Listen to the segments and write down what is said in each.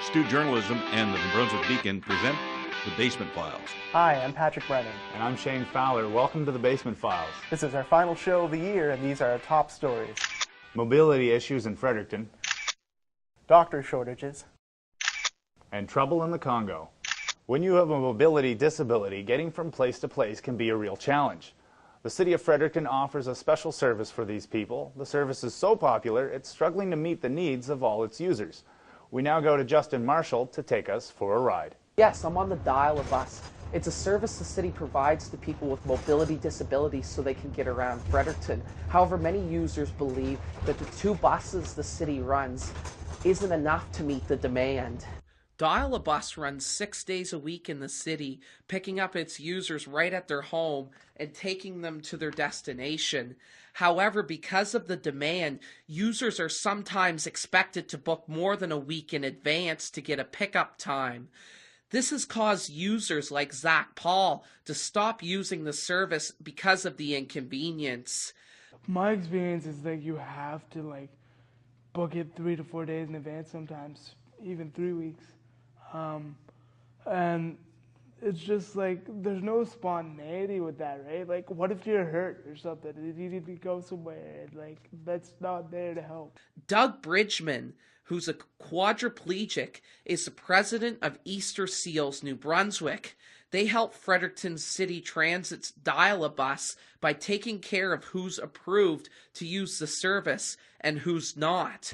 Stu Journalism and the New Brunswick Beacon present The Basement Files. Hi, I'm Patrick Brennan. And I'm Shane Fowler. Welcome to The Basement Files. This is our final show of the year, and these are our top stories. Mobility issues in Fredericton. Doctor shortages. And trouble in the Congo. When you have a mobility disability, getting from place to place can be a real challenge. The City of Fredericton offers a special service for these people. The service is so popular, it's struggling to meet the needs of all its users. We now go to Justin Marshall to take us for a ride. Yes, I'm on the Dial-A-Bus. It's a service the city provides to people with mobility disabilities so they can get around Fredericton. However, many users believe that the 2 buses the city runs isn't enough to meet the demand. Dial-A-Bus runs 6 days a week in the city, picking up its users right at their home and taking them to their destination. However, because of the demand, users are sometimes expected to book more than a week in advance to get a pickup time. This has caused users like Zach Paul to stop using the service because of the inconvenience. My experience is that you have to book it 3 to 4 days in advance, sometimes even 3 weeks. And it's just there's no spontaneity with that, right? What if you're hurt or something and you need to go somewhere and that's not there to help? Doug Bridgman, who's a quadriplegic, is the president of Easter Seals New Brunswick. They help Fredericton City Transit's Dial-A-Bus by taking care of who's approved to use the service and who's not.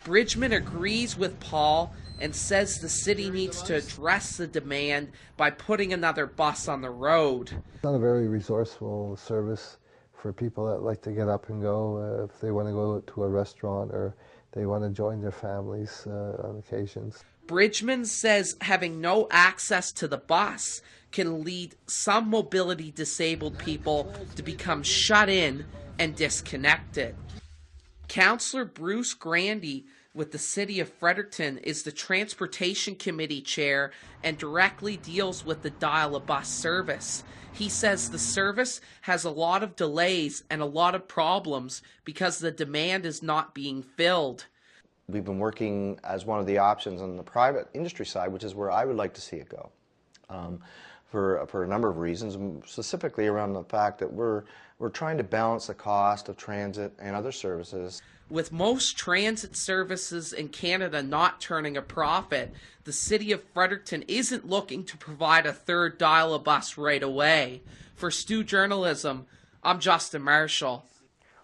Bridgman agrees with Paul and says the city needs to address the demand by putting another bus on the road. It's not a very resourceful service for people that like to get up and go if they want to go to a restaurant or they want to join their families on occasions. Bridgman says having no access to the bus can lead some mobility disabled people to become shut in and disconnected. Councillor Bruce Grandy with the City of Fredericton is the Transportation Committee Chair and directly deals with the Dial-A-Bus service. He says the service has a lot of delays and a lot of problems because the demand is not being filled. We've been working as one of the options on the private industry side, which is where I would like to see it go, for a number of reasons, specifically around the fact that we're trying to balance the cost of transit and other services. With most transit services in Canada not turning a profit, the City of Fredericton isn't looking to provide a third Dial-A-Bus right away. For Stu Journalism, I'm Justin Marshall.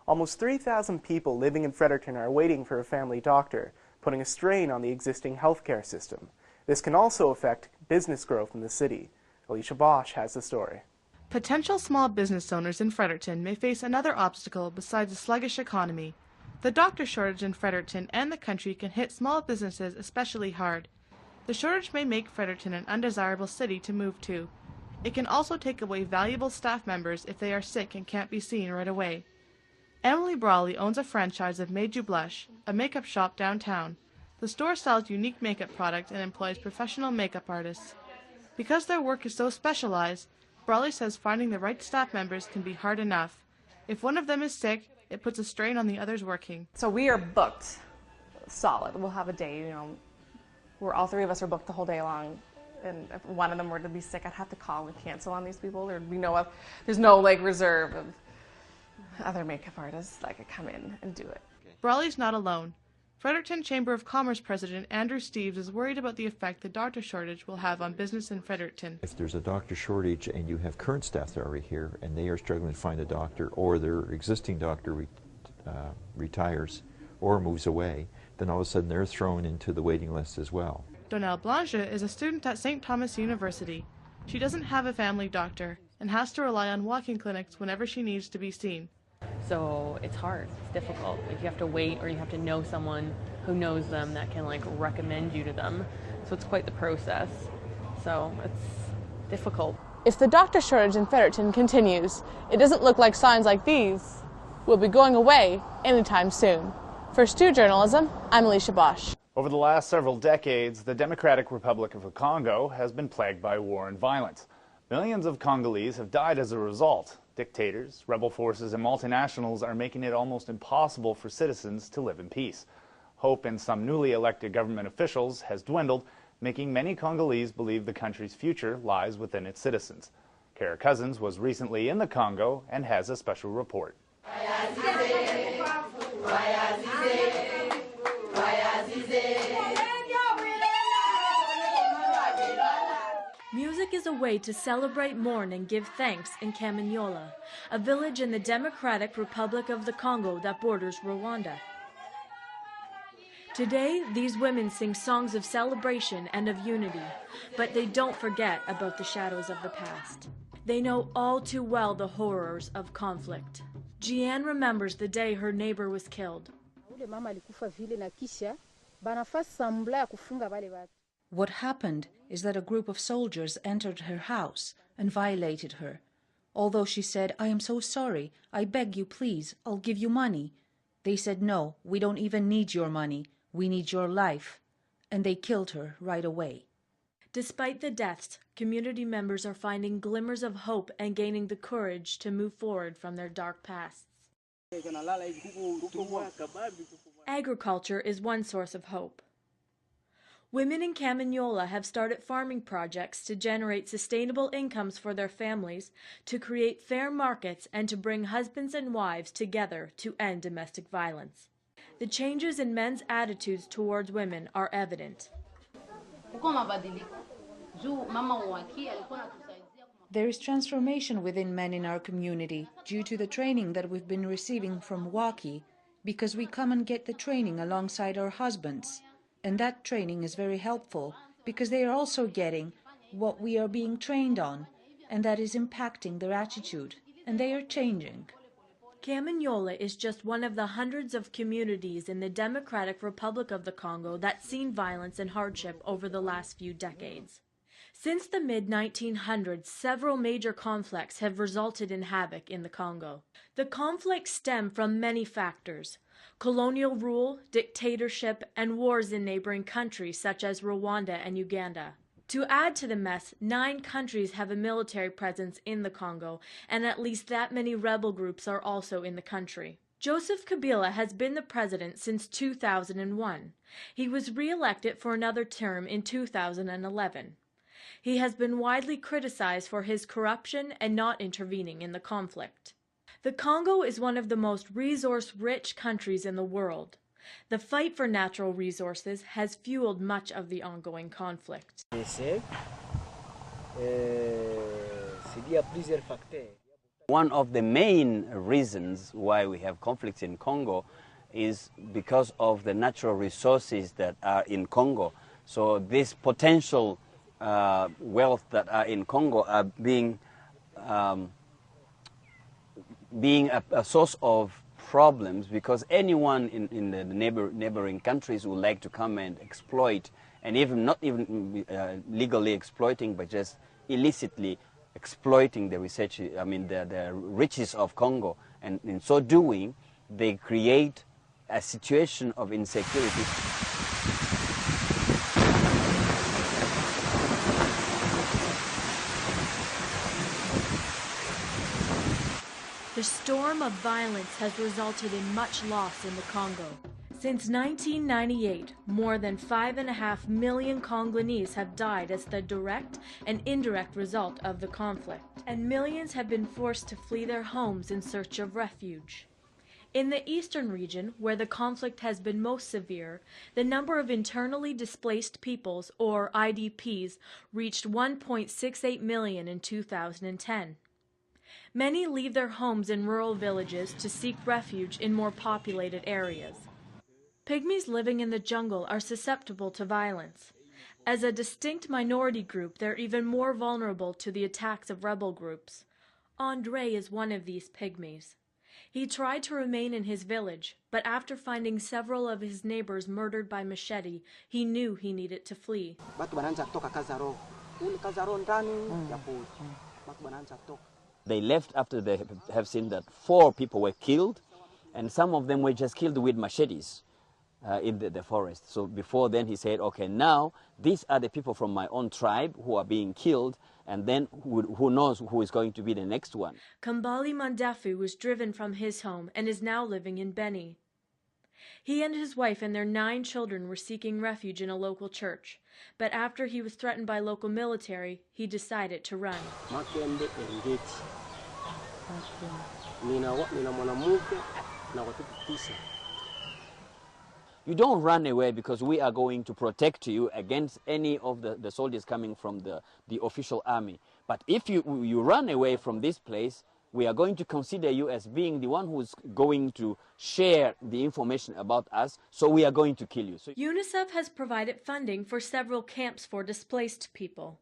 Almost 3,000 people living in Fredericton are waiting for a family doctor, putting a strain on the existing healthcare system. This can also affect business growth in the city. Alicia Bosch has the story. Potential small business owners in Fredericton may face another obstacle besides a sluggish economy. The doctor shortage in Fredericton and the country can hit small businesses especially hard. The shortage may make Fredericton an undesirable city to move to. It can also take away valuable staff members if they are sick and can't be seen right away. Emily Brawley owns a franchise of Made You Blush, a makeup shop downtown. The store sells unique makeup products and employs professional makeup artists. Because their work is so specialized, Brawley says finding the right staff members can be hard enough. If one of them is sick, it puts a strain on the others working. So we are booked solid. We'll have a day, where all 3 of us are booked the whole day long. And if one of them were to be sick, I'd have to call and cancel on these people. There's no reserve of other makeup artists that could come in and do it. Brawley's not alone. Fredericton Chamber of Commerce President Andrew Steeves is worried about the effect the doctor shortage will have on business in Fredericton. If there's a doctor shortage and you have current staff that are already here and they are struggling to find a doctor, or their existing doctor retires or moves away, then all of a sudden they're thrown into the waiting list as well. Donnell Blanche is a student at St. Thomas University. She doesn't have a family doctor and has to rely on walk-in clinics whenever she needs to be seen. So it's hard, it's difficult. You have to wait, or you have to know someone who knows them that can recommend you to them. So it's quite the process. So it's difficult. If the doctor shortage in Fredericton continues, it doesn't look like signs like these will be going away anytime soon. For Stu Journalism, I'm Alicia Bosch. Over the last several decades, the Democratic Republic of the Congo has been plagued by war and violence. Millions of Congolese have died as a result. Dictators, rebel forces, and multinationals are making it almost impossible for citizens to live in peace. Hope in some newly elected government officials has dwindled, making many Congolese believe the country's future lies within its citizens. Kara Cousins was recently in the Congo and has a special report. Music is a way to celebrate, mourn, and give thanks in Kamanyola, a village in the Democratic Republic of the Congo that borders Rwanda. Today, these women sing songs of celebration and of unity, but they don't forget about the shadows of the past. They know all too well the horrors of conflict. Jeanne remembers the day her neighbor was killed. What happened is that a group of soldiers entered her house and violated her. Although she said, "I am so sorry, I beg you please, I'll give you money," they said, "No, we don't even need your money, we need your life." And they killed her right away. Despite the deaths, community members are finding glimmers of hope and gaining the courage to move forward from their dark pasts. Agriculture is one source of hope. Women in Kamanyola have started farming projects to generate sustainable incomes for their families, to create fair markets, and to bring husbands and wives together to end domestic violence. The changes in men's attitudes towards women are evident. There is transformation within men in our community due to the training that we've been receiving from WAKI, because we come and get the training alongside our husbands. And that training is very helpful because they are also getting what we are being trained on, and that is impacting their attitude, and they are changing. Kamanyola is just one of the hundreds of communities in the Democratic Republic of the Congo that's seen violence and hardship over the last few decades. Since the mid-1900s, several major conflicts have resulted in havoc in the Congo. The conflicts stem from many factors: colonial rule, dictatorship, and wars in neighboring countries such as Rwanda and Uganda. To add to the mess, 9 countries have a military presence in the Congo, and at least that many rebel groups are also in the country. Joseph Kabila has been the president since 2001. He was re-elected for another term in 2011. He has been widely criticized for his corruption and not intervening in the conflict. The Congo is one of the most resource-rich countries in the world. The fight for natural resources has fueled much of the ongoing conflict. One of the main reasons why we have conflicts in Congo is because of the natural resources that are in Congo. So this potential wealth that are in Congo are being a source of problems, because anyone in the neighboring countries would like to come and exploit, and even not even legally exploiting, but just illicitly exploiting the the riches of Congo, and in so doing they create a situation of insecurity. The storm of violence has resulted in much loss in the Congo. Since 1998, more than 5.5 million Congolese have died as the direct and indirect result of the conflict, and millions have been forced to flee their homes in search of refuge. In the eastern region, where the conflict has been most severe, the number of internally displaced peoples, or IDPs, reached 1.68 million in 2010. Many leave their homes in rural villages to seek refuge in more populated areas. Pygmies living in the jungle are susceptible to violence. As a distinct minority group, they're even more vulnerable to the attacks of rebel groups. André is one of these pygmies. He tried to remain in his village, but after finding several of his neighbors murdered by machete, he knew he needed to flee. They left after they have seen that 4 people were killed, and some of them were just killed with machetes in the forest. So before then he said, okay, now these are the people from my own tribe who are being killed. and then who knows who is going to be the next one. Kambali Mandafu was driven from his home and is now living in Beni. He and his wife and their 9 children were seeking refuge in a local church, but after he was threatened by local military, he decided to run. You don't run away because we are going to protect you against any of the soldiers coming from the official army. But if you run away from this place, we are going to consider you as being the one who's going to share the information about us, so we are going to kill you. So UNICEF has provided funding for several camps for displaced people,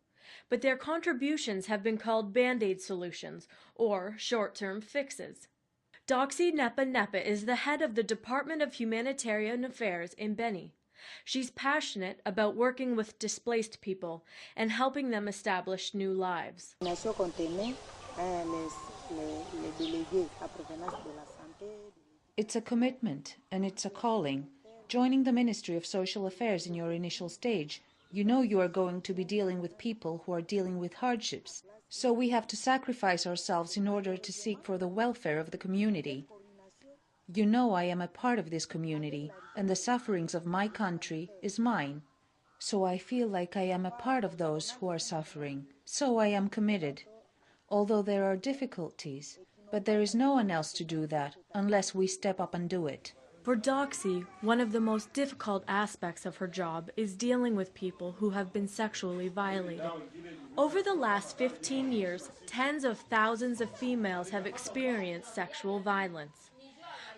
but their contributions have been called Band-Aid solutions or short-term fixes. Doxy Nepa Nepa is the head of the Department of Humanitarian Affairs in Beni. She's passionate about working with displaced people and helping them establish new lives. It's a commitment and it's a calling. Joining the Ministry of Social Affairs in your initial stage, you know you are going to be dealing with people who are dealing with hardships. So we have to sacrifice ourselves in order to seek for the welfare of the community. You know I am a part of this community, and the sufferings of my country is mine. So I feel like I am a part of those who are suffering. So I am committed. Although there are difficulties, but there is no one else to do that unless we step up and do it. For Doxy, one of the most difficult aspects of her job is dealing with people who have been sexually violated. Over the last 15 years, tens of thousands of females have experienced sexual violence.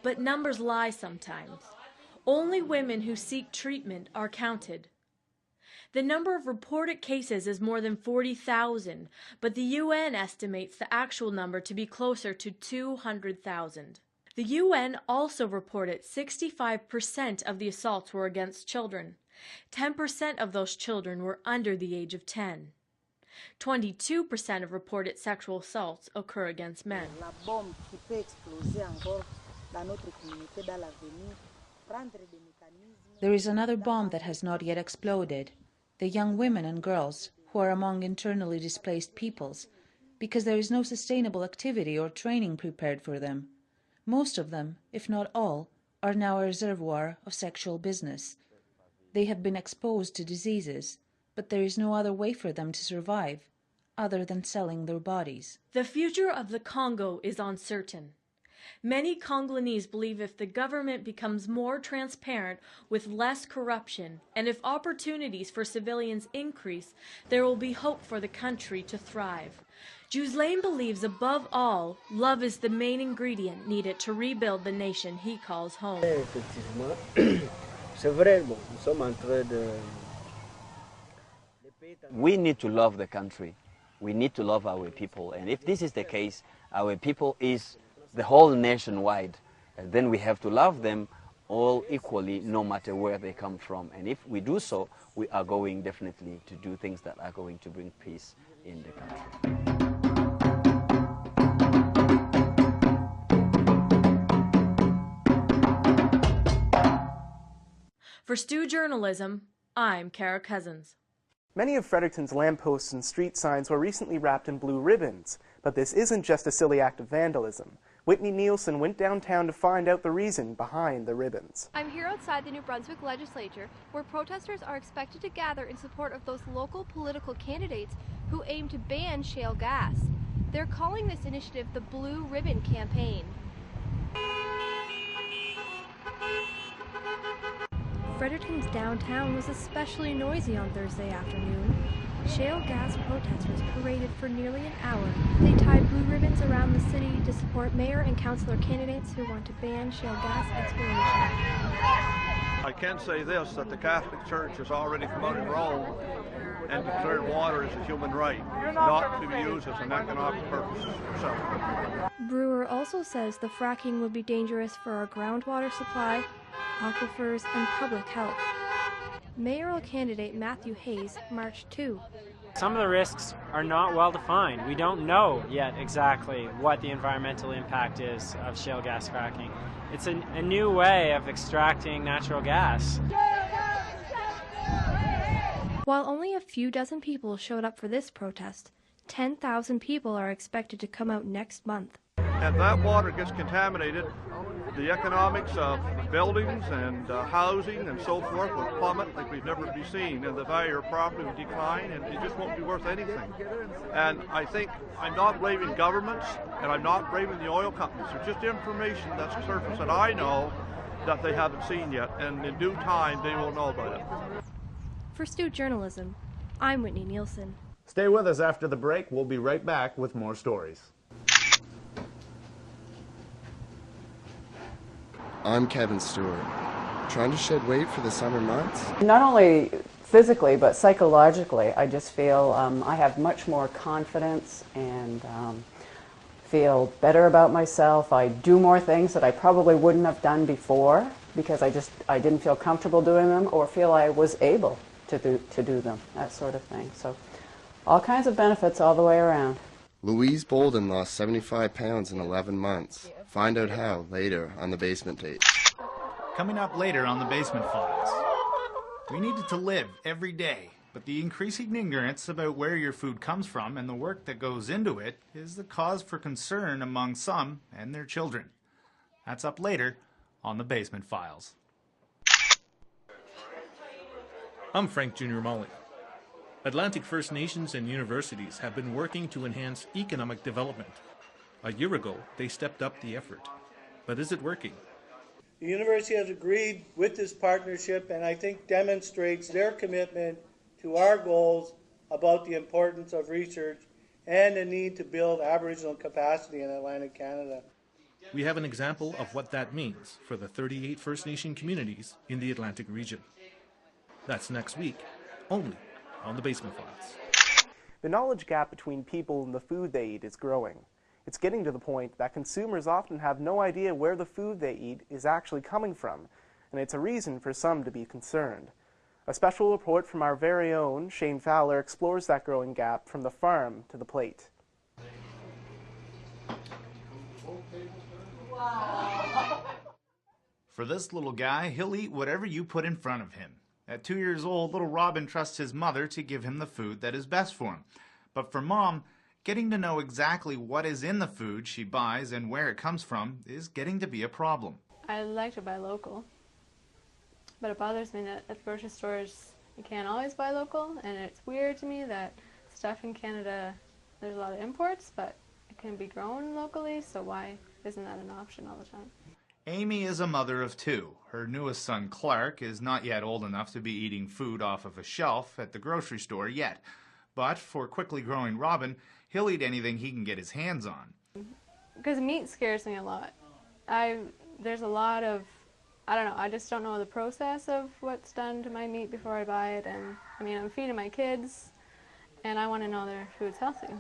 But numbers lie sometimes. Only women who seek treatment are counted. The number of reported cases is more than 40,000, but the UN estimates the actual number to be closer to 200,000. The UN also reported 65% of the assaults were against children. 10% of those children were under the age of 10. 22% of reported sexual assaults occur against men. There is another bomb that has not yet exploded. The young women and girls who are among internally displaced peoples, because there is no sustainable activity or training prepared for them. Most of them, if not all, are now a reservoir of sexual business. They have been exposed to diseases, but there is no other way for them to survive, other than selling their bodies. The future of the Congo is uncertain. Many Congolese believe if the government becomes more transparent with less corruption, and if opportunities for civilians increase, there will be hope for the country to thrive. Ghislaine believes above all, love is the main ingredient needed to rebuild the nation he calls home. We need to love the country. We need to love our people. And if this is the case, our people is the whole nationwide. And then we have to love them all equally, no matter where they come from. And if we do so, we are going definitely to do things that are going to bring peace in the country. For Stu Journalism, I'm Kara Cousins. Many of Fredericton's lampposts and street signs were recently wrapped in blue ribbons, but this isn't just a silly act of vandalism. Whitney Nielsen went downtown to find out the reason behind the ribbons. I'm here outside the New Brunswick Legislature, where protesters are expected to gather in support of those local political candidates who aim to ban shale gas. They're calling this initiative the Blue Ribbon Campaign. Fredericton's downtown was especially noisy on Thursday afternoon. Shale gas protesters paraded for nearly an hour. They tied blue ribbons around the city to support mayor and councillor candidates who want to ban shale gas exploration. I can say this, that the Catholic Church has already come out in Rome and declared water as a human right, not to be used as an economic purpose. Brewer also says the fracking would be dangerous for our groundwater supply, aquifers, and public health. Mayoral candidate Matthew Hayes marched too. Some of the risks are not well defined. We don't know yet exactly what the environmental impact is of shale gas fracking. It's a new way of extracting natural gas. While only a few dozen people showed up for this protest, 10,000 people are expected to come out next month. And that water gets contaminated. The economics of buildings and housing and so forth will plummet like we've never been seen, and the value of property will decline, and it just won't be worth anything. And I think I'm not blaming governments, and I'm not blaming the oil companies. There's just information that's surfaced that I know that they haven't seen yet, and in due time they will know about it. For Stu Journalism, I'm Whitney Nielsen. Stay with us after the break. We'll be right back with more stories. I'm Kevin Stewart. Trying to shed weight for the summer months? Not only physically, but psychologically, I just feel I have much more confidence and feel better about myself. I do more things that I probably wouldn't have done before because I didn't feel comfortable doing them or feel I was able to do them, that sort of thing. So all kinds of benefits all the way around. Louise Bolden lost 75 pounds in 11 months. Find out how later on The Basement Tape. Coming up later on The Basement Files. We needed to live every day, but the increasing ignorance about where your food comes from and the work that goes into it is the cause for concern among some and their children. That's up later on The Basement Files. I'm Frank Jr. Molly. Atlantic First Nations and universities have been working to enhance economic development. A year ago, they stepped up the effort. But is it working? The university has agreed with this partnership and I think demonstrates their commitment to our goals about the importance of research and the need to build Aboriginal capacity in Atlantic Canada. We have an example of what that means for the 38 First Nation communities in the Atlantic region. That's next week, only on The Basement Files. The knowledge gap between people and the food they eat is growing. It's getting to the point that consumers often have no idea where the food they eat is actually coming from, and it's a reason for some to be concerned. A special report from our very own Shane Fowler explores that growing gap from the farm to the plate. For this little guy, he'll eat whatever you put in front of him. At 2 years old, little Robin trusts his mother to give him the food that is best for him. But for Mom, getting to know exactly what is in the food she buys and where it comes from is getting to be a problem. I like to buy local, but it bothers me that at the grocery stores you can't always buy local, and it's weird to me that stuff in Canada, there's a lot of imports, but it can be grown locally, so why isn't that an option all the time? Amy is a mother of two. Her newest son, Clark, is not yet old enough to be eating food off of a shelf at the grocery store yet. But for quickly growing Robin, he'll eat anything he can get his hands on. Because meat scares me a lot. There's a lot of, I don't know, I just don't know the process of what's done to my meat before I buy it. And I mean, I'm feeding my kids, and I want to know their food's healthy.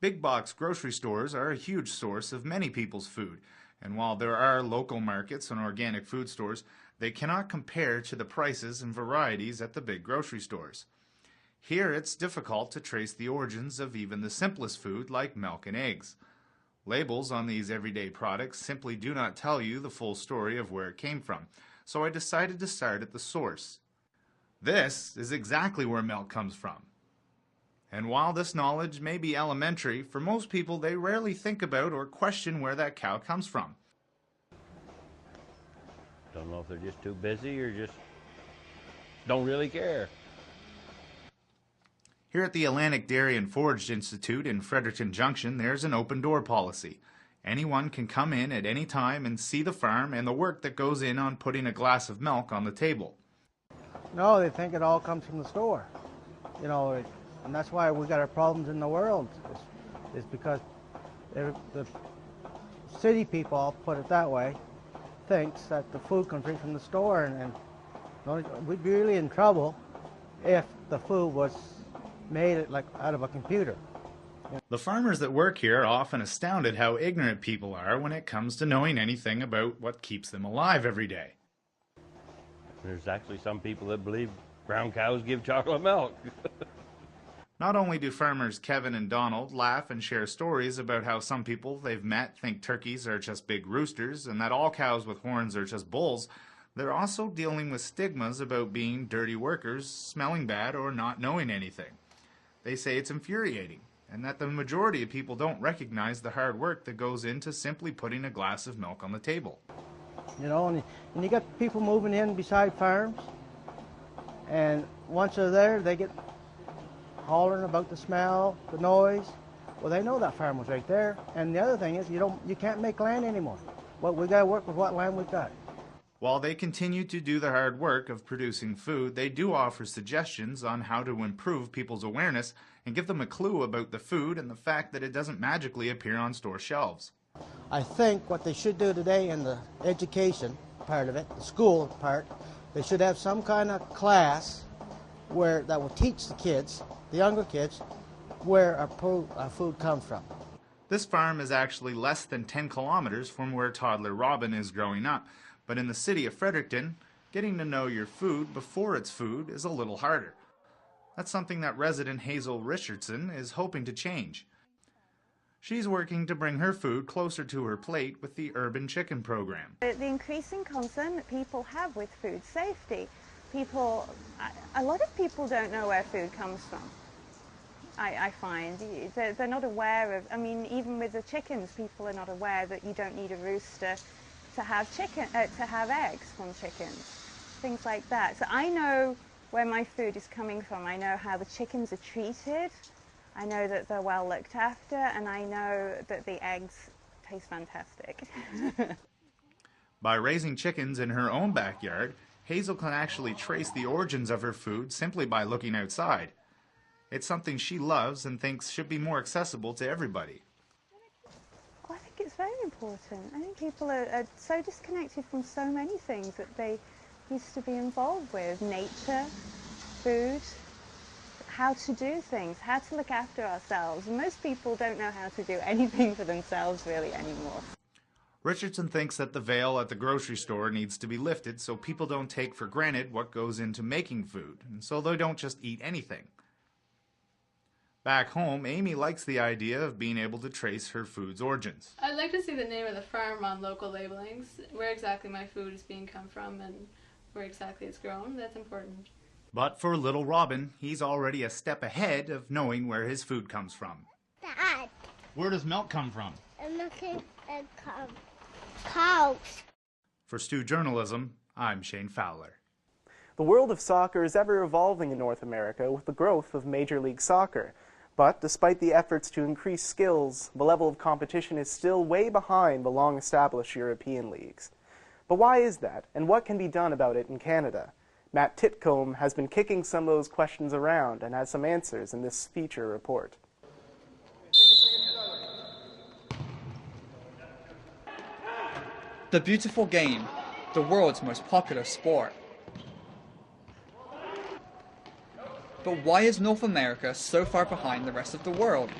Big box grocery stores are a huge source of many people's food. And while there are local markets and organic food stores, they cannot compare to the prices and varieties at the big grocery stores. Here it's difficult to trace the origins of even the simplest food like milk and eggs. Labels on these everyday products simply do not tell you the full story of where it came from, so I decided to start at the source. This is exactly where milk comes from. And while this knowledge may be elementary, for most people they rarely think about or question where that cow comes from. Don't know if they're just too busy or just don't really care. Here at the Atlantic Dairy and Forage Institute in Fredericton Junction, there's an open door policy. Anyone can come in at any time and see the farm and the work that goes in on putting a glass of milk on the table. No, they think it all comes from the store. You know, and that's why we got our problems in the world. Is because the city people, I'll put it that way, thinks that the food comes right from the store, and we'd be really in trouble if the food was made like out of a computer. The farmers that work here are often astounded how ignorant people are when it comes to knowing anything about what keeps them alive every day. There's actually some people that believe brown cows give chocolate milk. Not only do farmers Kevin and Donald laugh and share stories about how some people they've met think turkeys are just big roosters and that all cows with horns are just bulls, they're also dealing with stigmas about being dirty workers, smelling bad, or not knowing anything. They say it's infuriating, and that the majority of people don't recognize the hard work that goes into simply putting a glass of milk on the table. You know, and you got people moving in beside farms, and once they're there, they get hollering about the smell, the noise. Well, they know that farm was right there. And the other thing is, you can't make land anymore. Well, we got to work with what land we've got. While they continue to do the hard work of producing food, they do offer suggestions on how to improve people's awareness and give them a clue about the food and the fact that it doesn't magically appear on store shelves. I think what they should do today in the education part of it, the school part, they should have some kind of class that will teach the kids, the younger kids, where our food comes from. This farm is actually less than 10 kilometers from where toddler Robin is growing up, but in the city of Fredericton, getting to know your food before it's food is a little harder. That's something that resident Hazel Richardson is hoping to change. She's working to bring her food closer to her plate with the Urban Chicken program. The increasing concern that people have with food safety, a lot of people don't know where food comes from. I find they're not aware of, I mean, even with the chickens, people are not aware that you don't need a rooster to have eggs from chickens, things like that. So I know where my food is coming from. I know how the chickens are treated. I know that they're well looked after, and I know that the eggs taste fantastic. By raising chickens in her own backyard, Hazel can actually trace the origins of her food simply by looking outside. It's something she loves and thinks should be more accessible to everybody. Well, I think it's very important. I think people are so disconnected from so many things that they used to be involved with. Nature, food, how to do things, how to look after ourselves. And most people don't know how to do anything for themselves really anymore. Richardson thinks that the veil at the grocery store needs to be lifted so people don't take for granted what goes into making food, and so they don't just eat anything. Back home, Amy likes the idea of being able to trace her food's origins. I'd like to see the name of the farm on local labelings, where exactly my food is being come from and where exactly it's grown. That's important. But for little Robin, he's already a step ahead of knowing where his food comes from. Dad. Where does milk come from? Cows. For Stu Journalism, I'm Shane Fowler. The world of soccer is ever evolving in North America with the growth of Major League Soccer. But despite the efforts to increase skills, the level of competition is still way behind the long-established European leagues. But why is that, and what can be done about it in Canada? Matt Titcomb has been kicking some of those questions around and has some answers in this feature report. The beautiful game, the world's most popular sport. But why is North America so far behind the rest of the world?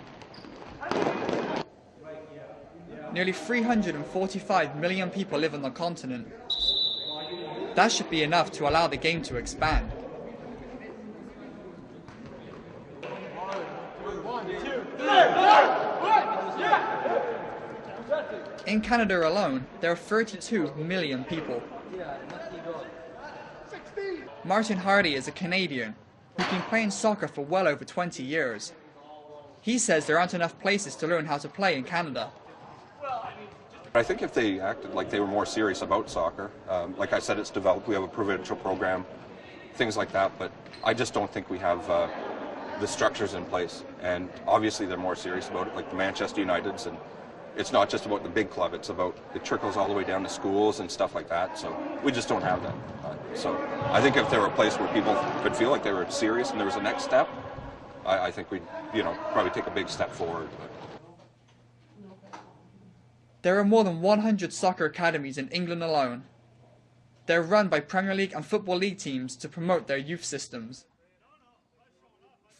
Nearly 345 million people live on the continent. That should be enough to allow the game to expand. In Canada alone, there are 32 million people. Martin Hardy is a Canadian who's been playing soccer for well over 20 years. He says there aren't enough places to learn how to play in Canada. I think if they acted like they were more serious about soccer, like I said, it's developed, we have a provincial program, things like that, but I just don't think we have the structures in place. And obviously they're more serious about it, like the Manchester Uniteds, and it's not just about the big club, it trickles all the way down to schools and stuff like that, so we just don't have that. So I think if there were a place where people could feel like they were serious and there was a next step, I think we'd, probably take a big step forward. There are more than 100 soccer academies in England alone. They're run by Premier League and Football League teams to promote their youth systems.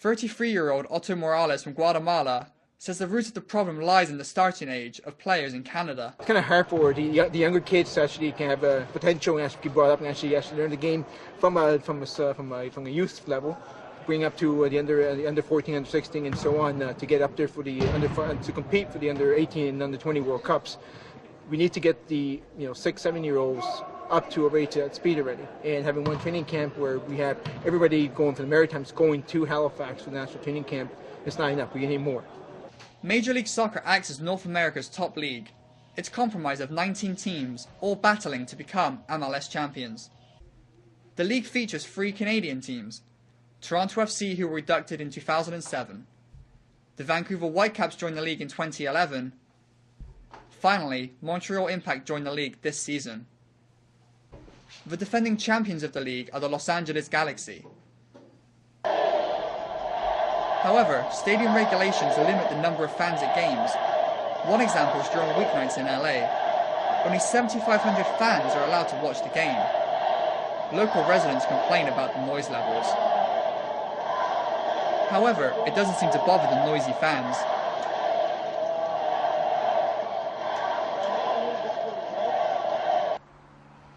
33-year-old Otto Morales from Guatemala says the root of the problem lies in the starting age of players in Canada. It's kind of hard for the younger kids to actually can have a potential and actually be brought up and actually learn the game from a youth level, bring up to the under 14, under 16, and so on to get up there for the to compete for the under 18 and under 20 World Cups. We need to get the 6-7-year-olds up to that speed already, and having one training camp where we have everybody going from the Maritimes going to Halifax for the national training camp, it's not enough. We need more. Major League Soccer acts as North America's top league. It's comprised of 19 teams, all battling to become MLS champions. The league features 3 Canadian teams: Toronto FC, who were inducted in 2007. The Vancouver Whitecaps joined the league in 2011. Finally, Montreal Impact joined the league this season. The defending champions of the league are the Los Angeles Galaxy. However, stadium regulations limit the number of fans at games. One example is during weeknights in LA. Only 7,500 fans are allowed to watch the game. Local residents complain about the noise levels. However, it doesn't seem to bother the noisy fans.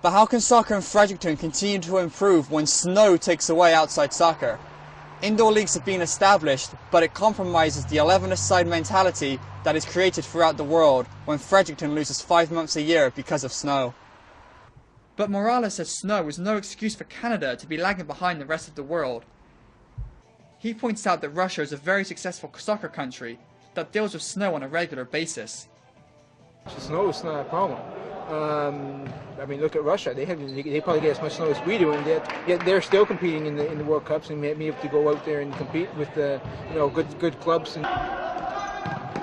But how can soccer in Fredericton continue to improve when snow takes away outside soccer? Indoor leagues have been established, but it compromises the 11-a-side mentality that is created throughout the world when Fredericton loses 5 months a year because of snow. But Morales says snow is no excuse for Canada to be lagging behind the rest of the world. He points out that Russia is a very successful soccer country that deals with snow on a regular basis. Snow is not a problem. I mean, look at Russia. They probably get as much snow as we do, and yet they're still competing in the World Cups and may be able to go out there and compete with the good clubs.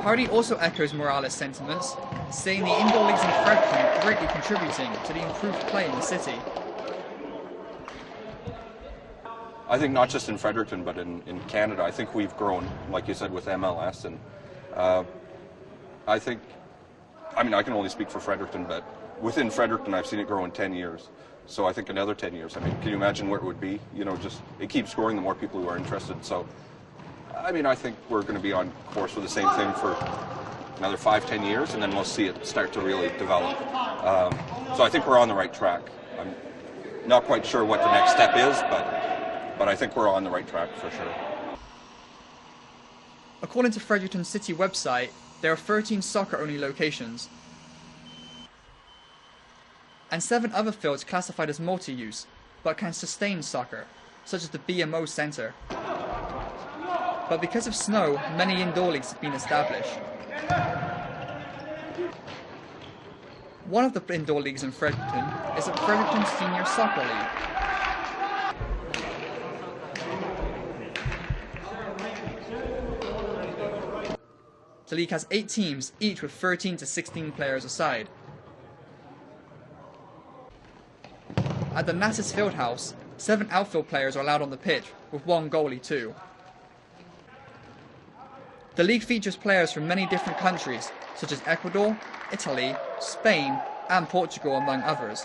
Hardy also echoes Morales' sentiments, saying the indoor leagues in Fredericton are greatly contributing to the improved play in the city. I think not just in Fredericton, but in Canada. I think we've grown, like you said, with MLS, and I think, I mean, I can only speak for Fredericton, but within Fredericton, I've seen it grow in 10 years. So I think another 10 years, I mean, can you imagine where it would be? You know, just, it keeps growing the more people who are interested. So, I mean, I think we're going to be on course for the same thing for another 5-10 years, and then we'll see it start to really develop. So I think we're on the right track. I'm not quite sure what the next step is, but I think we're on the right track for sure. According to Fredericton City website, there are 13 soccer-only locations, and 7 other fields classified as multi-use, but can sustain soccer, such as the BMO Centre. But because of snow, many indoor leagues have been established. One of the indoor leagues in Fredericton is the Fredericton Senior Soccer League. The league has 8 teams, each with 13 to 16 players a side. At the Natas Fieldhouse, 7 outfield players are allowed on the pitch, with 1 goalie too. The league features players from many different countries, such as Ecuador, Italy, Spain, and Portugal, among others.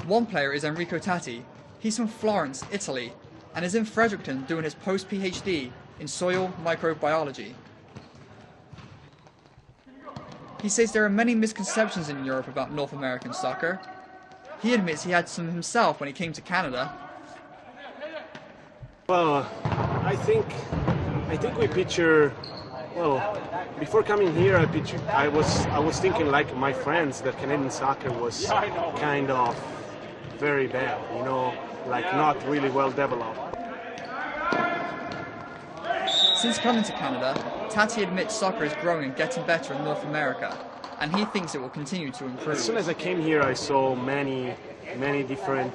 One player is Enrico Tatti. He's from Florence, Italy, and is in Fredericton doing his post-PhD in soil microbiology. He says there are many misconceptions in Europe about North American soccer. He admits he had some himself when he came to Canada. Well, I think we picture, well, before coming here, I was thinking like my friends that Canadian soccer was kind of very bad, you know, like not really well developed. Since coming to Canada, Tati admits soccer is growing and getting better in North America, and he thinks it will continue to improve. As soon as I came here, I saw many different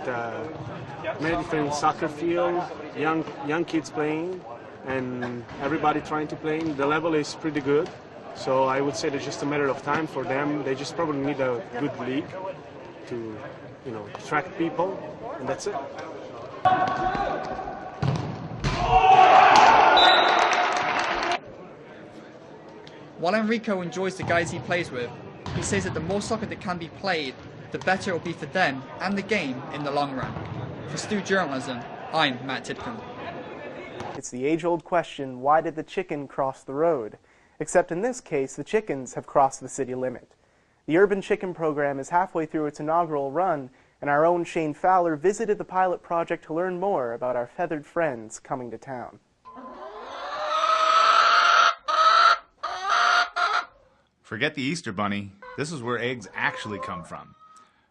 soccer fields, young kids playing, and everybody trying to play. The level is pretty good, so I would say it's just a matter of time for them. They just probably need a good league to, you know, attract people, and that's it. While Enrico enjoys the guys he plays with, he says that the more soccer that can be played, the better it will be for them and the game in the long run. For Stu Journalism, I'm Matt Titcomb. It's the age-old question, why did the chicken cross the road? Except in this case, the chickens have crossed the city limit. The Urban Chicken program is halfway through its inaugural run, and our own Shane Fowler visited the pilot project to learn more about our feathered friends coming to town. Forget the Easter Bunny. This is where eggs actually come from.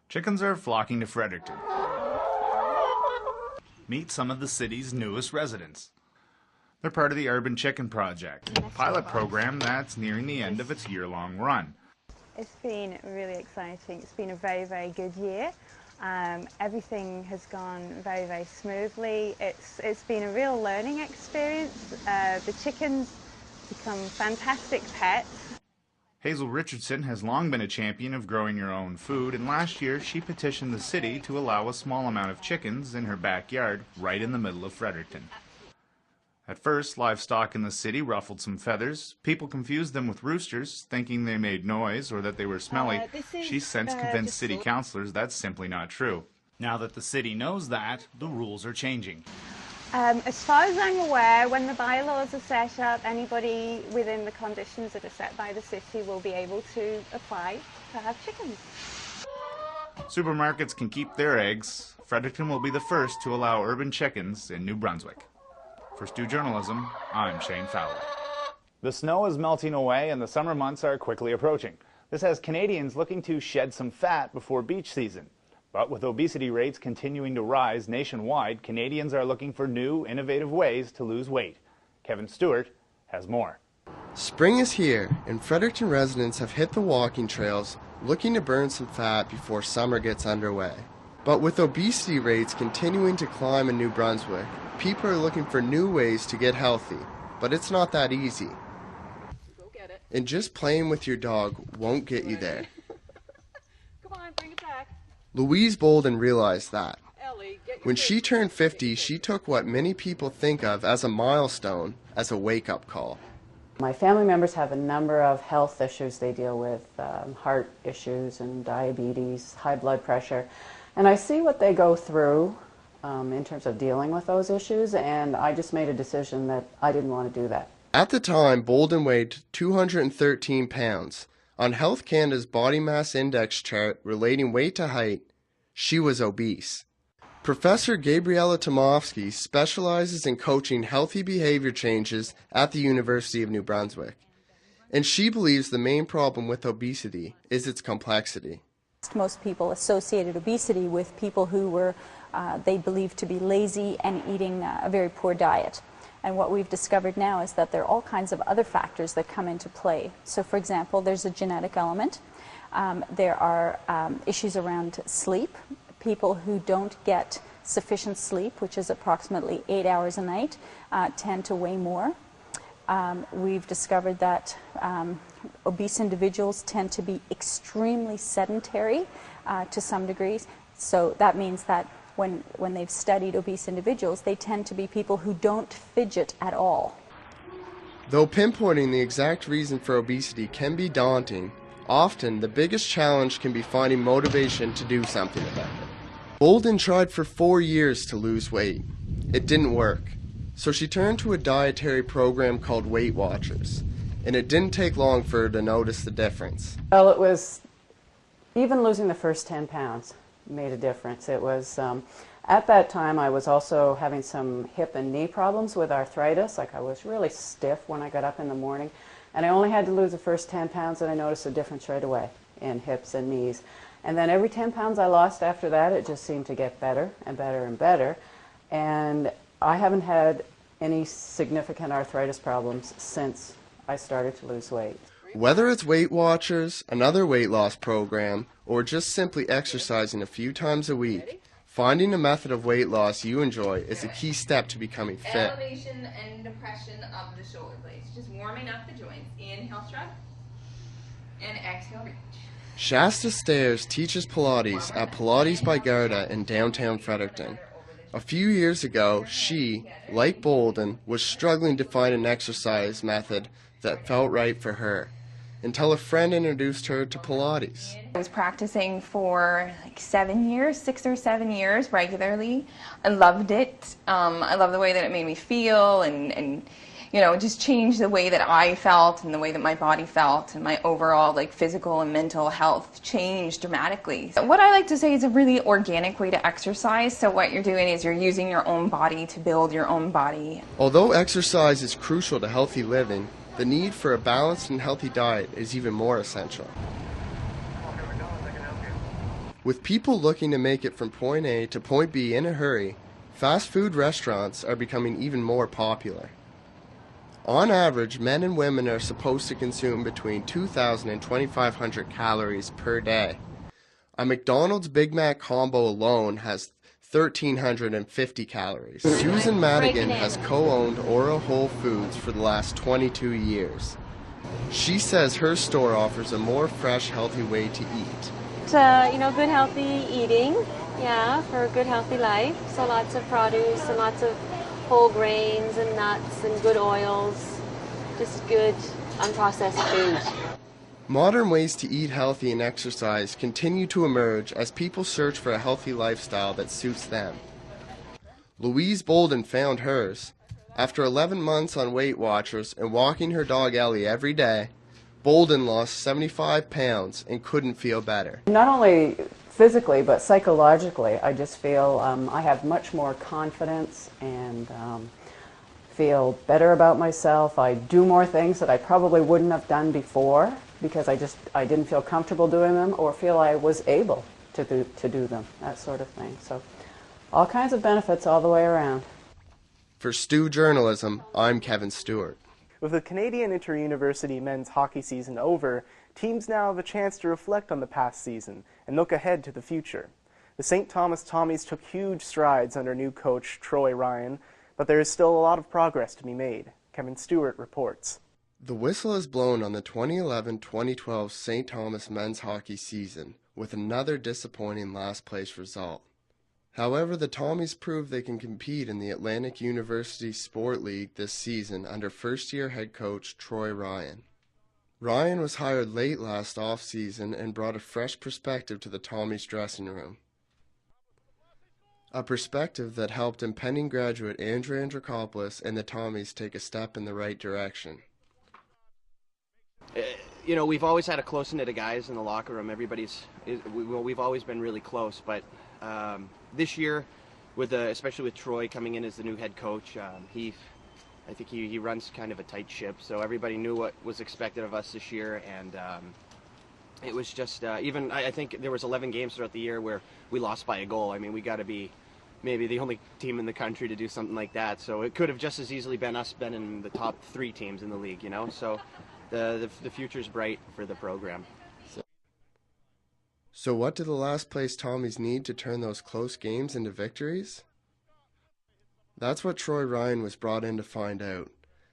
Chickens are flocking to Fredericton. Meet some of the city's newest residents. They're part of the Urban Chicken Project, a pilot program that's nearing the end of its year-long run. It's been really exciting. It's been a very, very good year. Everything has gone very, very smoothly. It's been a real learning experience. The chickens become fantastic pets. Hazel Richardson has long been a champion of growing your own food, and last year she petitioned the city to allow a small amount of chickens in her backyard right in the middle of Fredericton. At first, livestock in the city ruffled some feathers. People confused them with roosters, thinking they made noise or that they were smelly. She's since convinced city councillors that's simply not true. Now that the city knows that, the rules are changing. As far as I'm aware, when the bylaws are set up, anybody within the conditions that are set by the city will be able to apply to have chickens. Supermarkets can keep their eggs. Fredericton will be the first to allow urban chickens in New Brunswick. For Stu Journalism, I'm Shane Fowler. The snow is melting away and the summer months are quickly approaching. This has Canadians looking to shed some fat before beach season. But with obesity rates continuing to rise nationwide, Canadians are looking for new, innovative ways to lose weight. Kevin Stewart has more. Spring is here, and Fredericton residents have hit the walking trails looking to burn some fat before summer gets underway. But with obesity rates continuing to climb in New Brunswick, people are looking for new ways to get healthy, but it's not that easy. Go get it. And just playing with your dog won't get you there. Come on, bring it back. Louise Bolden realized that. Ellie, get your When she turned 50, she took what many people think of as a milestone as a wake-up call. My family members have a number of health issues they deal with, heart issues and diabetes, high blood pressure, and I see what they go through in terms of dealing with those issues, and I just made a decision that I didn't want to do that. At the time, Bolden weighed 213 pounds. On Health Canada's body mass index chart relating weight to height, she was obese. Professor Gabriela Tomovsky specializes in coaching healthy behavior changes at the University of New Brunswick, and she believes the main problem with obesity is its complexity. Most people associated obesity with people who were they believed to be lazy and eating a very poor diet. And what we've discovered now is that there are all kinds of other factors that come into play. So for example, there's a genetic element. There are issues around sleep. People who don't get sufficient sleep, which is approximately 8 hours a night, tend to weigh more. We've discovered that obese individuals tend to be extremely sedentary to some degrees. So that means that when they've studied obese individuals, they tend to be people who don't fidget at all. Though pinpointing the exact reason for obesity can be daunting, often the biggest challenge can be finding motivation to do something about it. Bolden tried for 4 years to lose weight. It didn't work, so she turned to a dietary program called Weight Watchers, and it didn't take long for her to notice the difference. Well, it was, even losing the first 10 pounds made a difference. It was, at that time I was also having some hip and knee problems with arthritis. Like I was really stiff when I got up in the morning, and I only had to lose the first 10 pounds and I noticed a difference right away in hips and knees. And then every 10 pounds I lost after that, it just seemed to get better and better and better. And I haven't had any significant arthritis problems since I started to lose weight. Whether it's Weight Watchers, another weight loss program, or just simply exercising a few times a week, finding a method of weight loss you enjoy is a key step to becoming fit. Elevation and depression of the shoulder blades. Just warming up the joints. Inhale, shrug. And exhale, reach. Shasta Stairs teaches Pilates at Pilates by Garda in downtown Fredericton. A few years ago, she, like Bolden, was struggling to find an exercise method that felt right for her, until a friend introduced her to Pilates. I was practicing for like 6 or 7 years regularly. I loved it. I love the way that it made me feel and you know, it just changed the way that I felt and the way that my body felt, and my overall like physical and mental health changed dramatically. What I like to say is a really organic way to exercise. So what you're doing is you're using your own body to build your own body. Although exercise is crucial to healthy living, the need for a balanced and healthy diet is even more essential. With people looking to make it from point A to point B in a hurry, fast food restaurants are becoming even more popular. On average, men and women are supposed to consume between 2,000 and 2,500 calories per day. A McDonald's Big Mac combo alone has 1,350 calories. Susan Madigan has co-owned Oro Whole Foods for the last 22 years. She says her store offers a more fresh, healthy way to eat. Good healthy eating, for a good healthy life. So lots of produce and lots of whole grains and nuts and good oils, just good unprocessed food. Modern ways to eat healthy and exercise continue to emerge as people search for a healthy lifestyle that suits them. Louise Bolden found hers. After 11 months on Weight Watchers and walking her dog Ellie every day, Bolden lost 75 pounds and couldn't feel better. Not only physically, but psychologically, I just feel I have much more confidence and feel better about myself. I do more things that I probably wouldn't have done before because I didn't feel comfortable doing them or feel I was able to do them, that sort of thing. So all kinds of benefits all the way around. For Stu Journalism, I'm Kevin Stewart. With the Canadian Inter-University men's hockey season over, teams now have a chance to reflect on the past season and look ahead to the future. The St. Thomas Tommies took huge strides under new coach Troy Ryan, but there is still a lot of progress to be made. Kevin Stewart reports. The whistle is blown on the 2011-2012 St. Thomas men's hockey season with another disappointing last-place result. However, the Tommies proved they can compete in the Atlantic University Sport League this season under first-year head coach Troy Ryan. Ryan was hired late last off-season and brought a fresh perspective to the Tommies dressing room. A perspective that helped impending graduate Andrew Andrikopoulos and the Tommies take a step in the right direction. We've always had a close-knit of guys in the locker room. We've always been really close, but this year, especially with Troy coming in as the new head coach, I think he runs kind of a tight ship. So everybody knew what was expected of us this year, and it was just I think there was 11 games throughout the year where we lost by a goal. I mean, we got to be maybe the only team in the country to do something like that. So it could have just as easily been us been in the top 3 teams in the league, So the future's bright for the program. So what do the last place Tommies need to turn those close games into victories? That's what Troy Ryan was brought in to find out.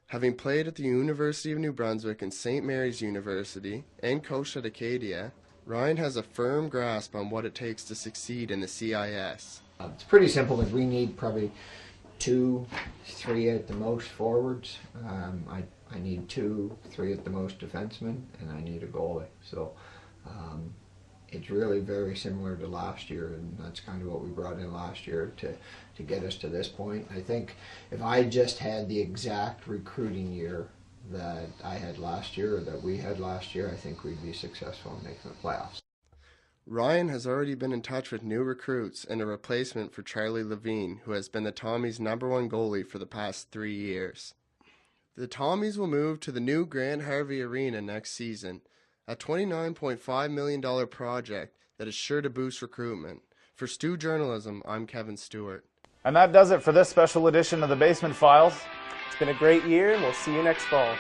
Having played at the University of New Brunswick and St. Mary's University and coached at Acadia, Ryan has a firm grasp on what it takes to succeed in the CIS. It's pretty simple. We need probably 2, 3 at the most forwards. I need 2, 3 at the most defensemen, and I need a goalie. So it's really very similar to last year, and that's kind of what we brought in last year to get us to this point. I think if I just had the exact recruiting year that I had last year, or that we had last year, I think we'd be successful in making the playoffs. Ryan has already been in touch with new recruits and a replacement for Charlie Levine, who has been the Tommies' #1 goalie for the past 3 years. The Tommies will move to the new Grand Harvey Arena next season, a $29.5 million project that is sure to boost recruitment. For Stu Journalism, I'm Kevin Stewart. And that does it for this special edition of the Basement Files. It's been a great year, and we'll see you next fall.